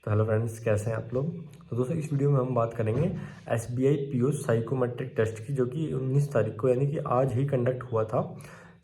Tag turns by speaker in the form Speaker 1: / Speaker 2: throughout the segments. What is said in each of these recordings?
Speaker 1: तो hello friends, कैसे हैं आप लोग। तो दोस्तों इस वीडियो में हम बात करेंगे SBI PO साइकोमेट्रिक टेस्ट की, जो कि 19 तारीख को यानी कि आज ही कंडक्ट हुआ था।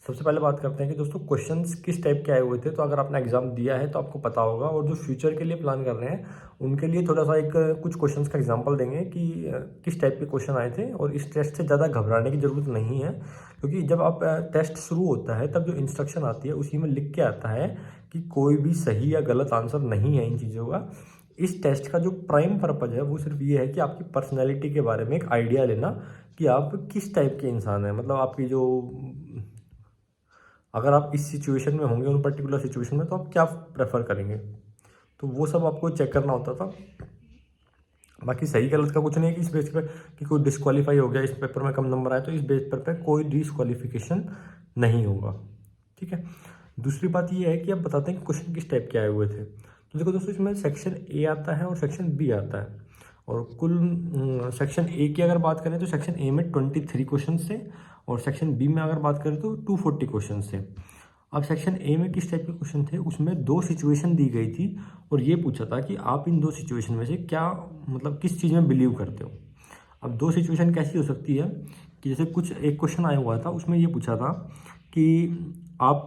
Speaker 1: सबसे पहले बात करते हैं कि दोस्तों क्वेश्चंस किस टाइप के आए हुए थे। तो अगर आपने एग्जाम दिया है तो आपको पता होगा, और जो फ्यूचर के लिए प्लान कर रहे हैं उनके लिए थोड़ा सा कुछ क्वेश्चंस का एग्जाम्पल देंगे कि किस टाइप के क्वेश्चन आए थे। और इस टेस्ट से ज़्यादा घबराने की ज़रूरत नहीं है, क्योंकि जब आप टेस्ट शुरू होता है तब जो इंस्ट्रक्शन आती है उसी में लिख के आता है कि कोई भी सही या गलत आंसर नहीं है इन चीज़ों का। इस टेस्ट का जो प्राइम पर्पज है वो सिर्फ ये है कि आपकी पर्सनैलिटी के बारे में एक आइडिया लेना कि आप किस टाइप के इंसान हैं। मतलब आपकी जो, अगर आप इस सिचुएशन में होंगे, उन पर्टिकुलर सिचुएशन में, तो आप क्या प्रेफर करेंगे। तो वो सब आपको चेक करना होता था। बाकी सही गलत का कुछ नहीं है कि इस बेस पर कि कोई डिस्क्वालीफाई हो गया, इस पेपर में कम नंबर आए, तो इस बेस पर कोई डिस्क्वालिफिकेशन नहीं होगा। ठीक है। दूसरी बात ये है कि आप बताते हैं कि क्वेश्चन किस टाइप के आए हुए थे। तो देखो दोस्तों, इसमें सेक्शन ए आता है और सेक्शन बी आता है। और कुल सेक्शन ए की अगर बात करें तो सेक्शन ए में 23 क्वेश्चन थे, और सेक्शन बी में अगर बात करें तो 240 क्वेश्चन थे। अब सेक्शन ए में किस टाइप के क्वेश्चन थे, उसमें 2 सिचुएशन दी गई थी और ये पूछा था कि आप इन 2 सिचुएशन में से क्या, मतलब किस चीज़ में बिलीव करते हो। अब 2 सिचुएशन कैसी हो सकती है कि जैसे कुछ एक क्वेश्चन आया हुआ था, उसमें ये पूछा था कि आप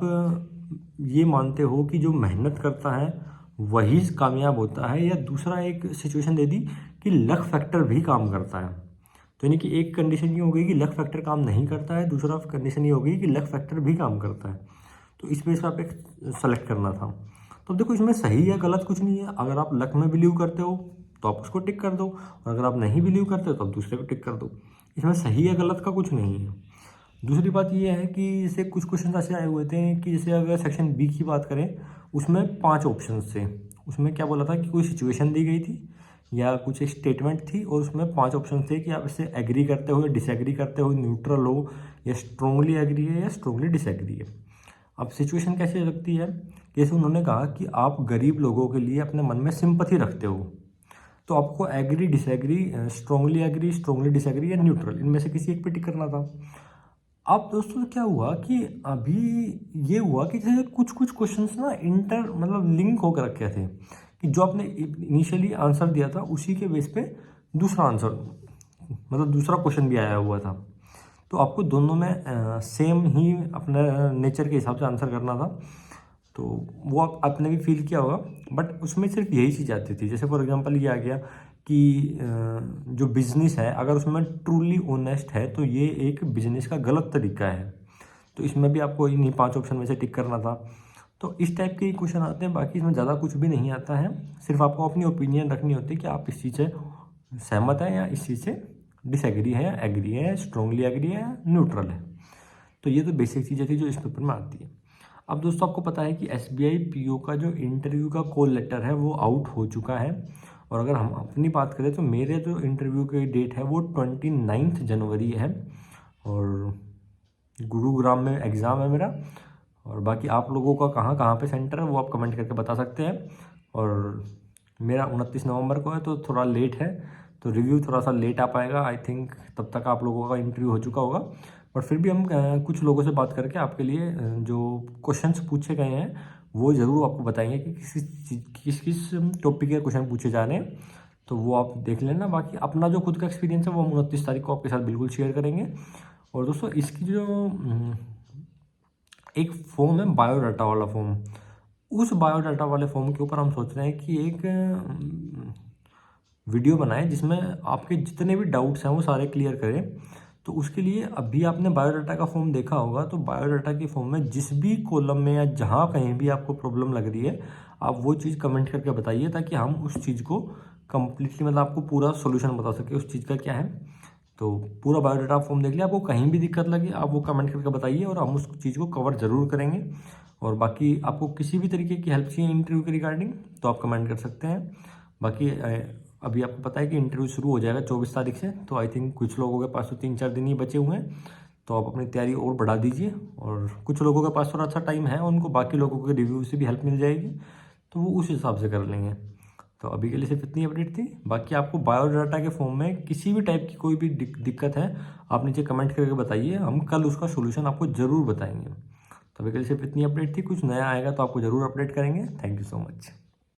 Speaker 1: ये मानते हो कि जो मेहनत करता है वही कामयाब होता है, या दूसरा एक सिचुएशन दे दी कि लक फैक्टर भी काम करता है। तो यानी कि एक कंडीशन ये हो गई कि लक फैक्टर काम नहीं करता है, दूसरा कंडीशन ये हो गई कि लक फैक्टर भी काम करता है। तो इस बेस पर आप एक सेलेक्ट करना था। तो देखो, इसमें सही या गलत कुछ नहीं है। अगर आप लक में बिलीव करते हो तो आप उसको टिक कर दो, और अगर आप नहीं बिलीव करते हो तो आप दूसरे को टिक कर दो। इसमें सही या गलत का कुछ नहीं है। दूसरी बात ये है कि जैसे कुछ क्वेश्चन ऐसे आए हुए थे कि जैसे अगर सेक्शन बी की बात करें, उसमें 5 ऑप्शन थे। उसमें क्या बोला था कि कोई सिचुएशन दी गई थी या कुछ एक स्टेटमेंट थी, और उसमें 5 ऑप्शन थे कि आप इससे एग्री करते हो या डिसएग्री करते हो, न्यूट्रल हो, या स्ट्रोंगली एग्री है, या स्ट्रोंगली डिसएग्री है। अब सिचुएशन कैसी हो सकती है, जैसे उन्होंने कहा कि आप गरीब लोगों के लिए अपने मन में सिंपथी रखते हो, तो आपको एग्री, डिसएग्री, स्ट्रोंगली डिसएग्री या न्यूट्रल, इनमें से किसी एक पे टिक करना था। अब दोस्तों क्या हुआ कि अभी ये हुआ कि जैसे कुछ कुछ क्वेश्चंस ना मतलब लिंक होकर रखे थे, कि जो आपने इनिशियली आंसर दिया था उसी के बेस पे दूसरा आंसर, मतलब दूसरा क्वेश्चन भी आया हुआ था। तो आपको दोनों में सेम ही अपने नेचर के हिसाब से आंसर करना था। तो वो आपने भी फील किया होगा, बट उसमें सिर्फ यही चीज़ आती थी। जैसे फॉर एग्जांपल ये आ गया कि जो बिजनेस है, अगर उसमें ट्रूली ऑनेस्ट है तो ये एक बिजनेस का गलत तरीका है। तो इसमें भी आपको इन्हीं 5 ऑप्शन में से टिक करना था। तो इस टाइप के क्वेश्चन आते हैं, बाकी इसमें ज़्यादा कुछ भी नहीं आता है। सिर्फ आपको अपनी ओपिनियन रखनी होती है कि आप इस चीज़ से सहमत हैं या इस चीज़ से डिसएग्री है, या एग्री है, स्ट्रांगली एग्री है, या न्यूट्रल है। तो ये तो बेसिक चीज़ें थी जो इस पेपर में आती है। अब दोस्तों आपको पता है कि SBI PO का जो इंटरव्यू का कॉल लेटर है वो आउट हो चुका है। और अगर हम अपनी बात करें तो मेरे जो इंटरव्यू की डेट है वो 29 जनवरी है, और गुरुग्राम में एग्ज़ाम है मेरा। और बाकी आप लोगों का कहाँ कहाँ पे सेंटर है वो आप कमेंट करके बता सकते हैं। और मेरा 29 नवंबर को है, तो थोड़ा लेट है, तो रिव्यू थोड़ा सा लेट आ पाएगा। आई थिंक तब तक आप लोगों का इंटरव्यू हो चुका होगा। बट फिर भी हम कुछ लोगों से बात करके आपके लिए जो क्वेश्चंस पूछे गए हैं वो ज़रूर आपको बताएंगे कि किस किस टॉपिक के क्वेश्चन पूछे जा रहे हैं। तो वो आप देख लेना। बाकी अपना जो खुद का एक्सपीरियंस है वो हम 29 तारीख को आपके साथ बिल्कुल शेयर करेंगे। और दोस्तों इसकी जो एक फॉर्म है, बायोडाटा वाला फॉर्म, उस बायोडाटा वाले फॉर्म के ऊपर हम सोच रहे हैं कि एक वीडियो बनाएं जिसमें आपके जितने भी डाउट्स हैं वो सारे क्लियर करें। तो उसके लिए अभी आपने बायोडाटा का फॉर्म देखा होगा, तो बायोडाटा के फॉर्म में जिस भी कॉलम में या जहाँ कहीं भी आपको प्रॉब्लम लग रही है, आप वो चीज़ कमेंट करके बताइए, ताकि हम उस चीज़ को कम्प्लीटली, मतलब आपको पूरा सोल्यूशन बता सके उस चीज़ का क्या है। तो पूरा बायोडाटा फॉर्म देख लिया, आपको कहीं भी दिक्कत लगी आप वो कमेंट करके बताइए, और हम उस चीज़ को कवर ज़रूर करेंगे। और बाकी आपको किसी भी तरीके की हेल्प चाहिए इंटरव्यू के रिगार्डिंग तो आप कमेंट कर सकते हैं। बाकी अभी आपको पता है कि इंटरव्यू शुरू हो जाएगा 24 तारीख से, तो आई थिंक कुछ लोगों के पास तो 3-4 दिन ही बचे हुए हैं। तो आप अपनी तैयारी और बढ़ा दीजिए, और कुछ लोगों के पास थोड़ा अच्छा टाइम है, उनको बाकी लोगों के रिव्यू से भी हेल्प मिल जाएगी, तो वो उस हिसाब से कर लेंगे। तो अभी के लिए सिर्फ इतनी अपडेट थी। बाकी आपको बायोडाटा के फॉर्म में किसी भी टाइप की कोई भी दिक्कत है, आप नीचे कमेंट करके बताइए, हम कल उसका सोल्यूशन आपको ज़रूर बताएंगे। तो अभी के लिए सिर्फ इतनी अपडेट थी। कुछ नया आएगा तो आपको ज़रूर अपडेट करेंगे। Thank you so much.